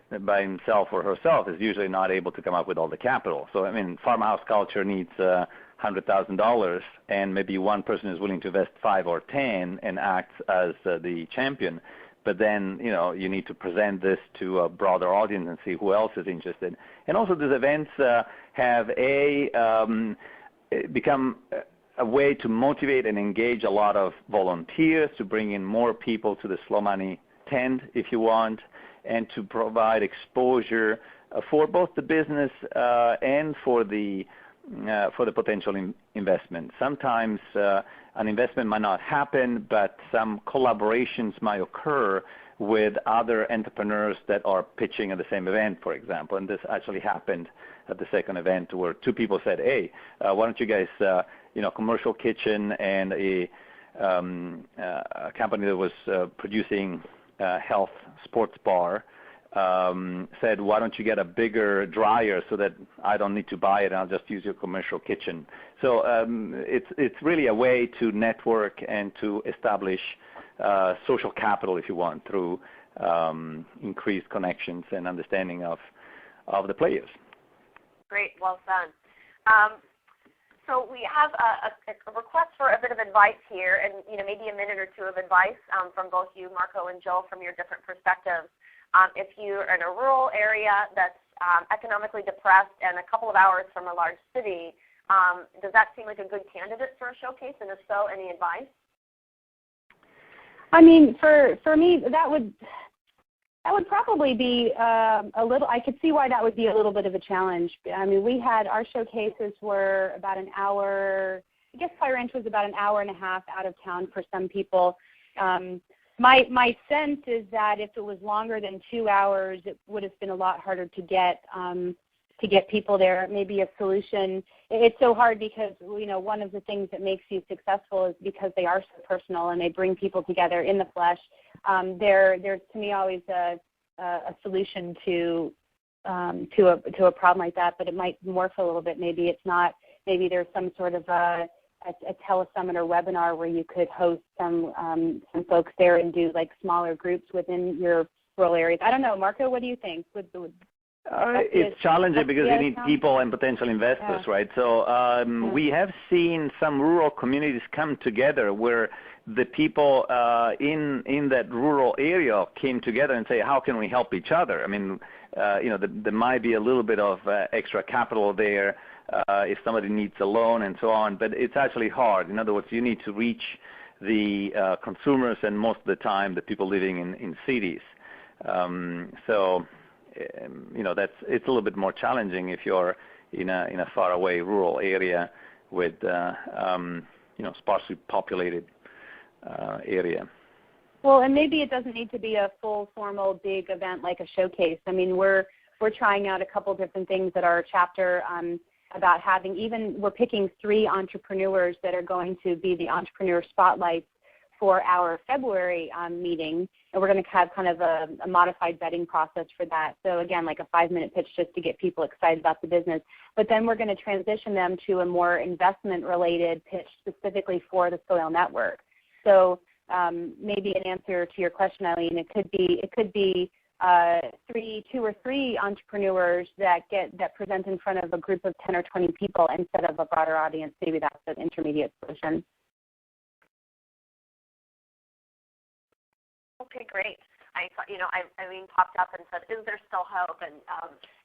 himself or herself is usually not able to come up with all the capital. So, farmhouse culture needs $100,000, and maybe one person is willing to invest 5 or 10 and acts as the champion. But then, you need to present this to a broader audience and see who else is interested. And also, these events have become a way to motivate and engage a lot of volunteers, to bring in more people to the slow money tent, if you want, and to provide exposure for both the business and for the potential investment. Sometimes an investment might not happen, but some collaborations might occur with other entrepreneurs that are pitching at the same event, for example. And this actually happened at the second event, where 2 people said, hey, why don't you guys, commercial kitchen and a company that was producing health sports bar said, why don't you get a bigger dryer so that I don't need to buy it and I'll just use your commercial kitchen. So it's really a way to network and to establish social capital, if you want, through increased connections and understanding of the players. Great, well done. So we have a request for a bit of advice here, and maybe a minute or 2 of advice from both you, Marco and Joe, from your different perspectives. If you're in a rural area that's economically depressed and a couple of hours from a large city, does that seem like a good candidate for a showcase? And if so, any advice? For me, that would probably be a little. I could see why that would be a little bit of a challenge. We had our showcases were about an hour. I guess Pie Ranch was about an hour and a half out of town for some people. My sense is that if it was longer than 2 hours, it would have been a lot harder to get people there. Maybe a solution. It's so hard because one of the things that makes you successful is because they are so personal and they bring people together in the flesh. There's to me always a solution to a problem like that, but it might morph a little bit. Maybe it's not. Maybe there's some sort of a telesummit or webinar where you could host some folks there and do like smaller groups within your rural areas. I don't know, Marco, what do you think? It's challenging because you need people and potential investors, right? So we have seen some rural communities come together where the people in that rural area came together and say, how can we help each other? I mean, there might be a little bit of extra capital there if somebody needs a loan and so on, but it's actually hard. In other words, you need to reach the consumers and most of the time the people living in cities. It's a little bit more challenging if you're in a faraway rural area with sparsely populated area. Well, and maybe it doesn't need to be a full, formal, big event like a showcase. I mean, we're trying out a couple different things at our chapter about we're picking 3 entrepreneurs that are going to be the entrepreneur spotlights for our February meeting, and we're going to have kind of a modified vetting process for that. So again, like a 5-minute pitch just to get people excited about the business. But then we're going to transition them to a more investment-related pitch specifically for the Soil Network. So maybe an answer to your question, Eileen, it could be 2 or 3 entrepreneurs that present in front of a group of 10 or 20 people instead of a broader audience. Maybe that's an intermediate solution. Okay, great. Eileen popped up and said, "Is there still hope?" And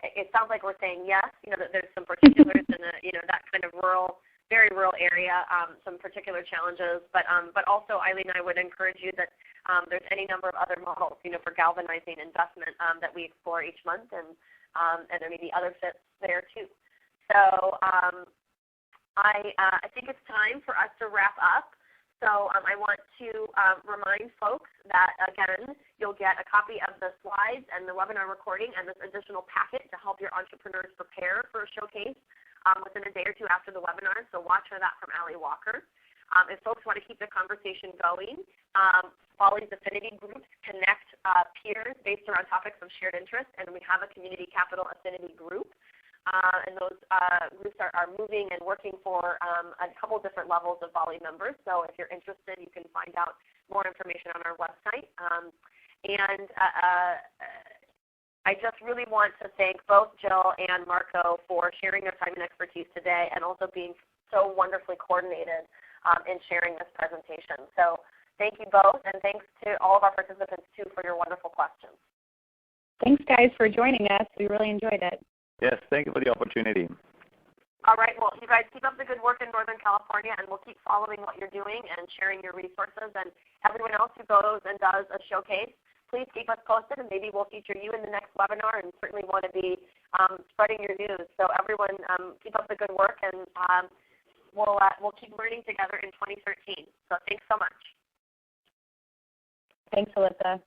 it sounds like we're saying yes. That there's some particulars in that kind of rural, very rural area, some particular challenges. But also, Eileen, I would encourage you that there's any number of other models, for galvanizing investment that we explore each month, and there may be other fits there too. So I think it's time for us to wrap up. So I want to remind folks that, again, you'll get a copy of the slides and the webinar recording and this additional packet to help your entrepreneurs prepare for a showcase within a day or 2 after the webinar. So watch for that from Allie Walker. If folks want to keep the conversation going, Volley's affinity groups connect peers based around topics of shared interest, and we have a community capital affinity group. And those groups are moving and working for a couple different levels of Volley members. So if you're interested, you can find out more information on our website. I just really want to thank both Jill and Marco for sharing their time and expertise today, and also being so wonderfully coordinated in sharing this presentation. So thank you both, and thanks to all of our participants, too, for your wonderful questions. Thanks, guys, for joining us. We really enjoyed it. Yes, thank you for the opportunity. All right, well, you guys keep up the good work in Northern California, and we'll keep following what you're doing and sharing your resources. And everyone else who goes and does a showcase, please keep us posted, and maybe we'll feature you in the next webinar, and certainly want to be spreading your news. So everyone, keep up the good work, and we'll keep learning together in 2013. So thanks so much. Thanks, Alyssa.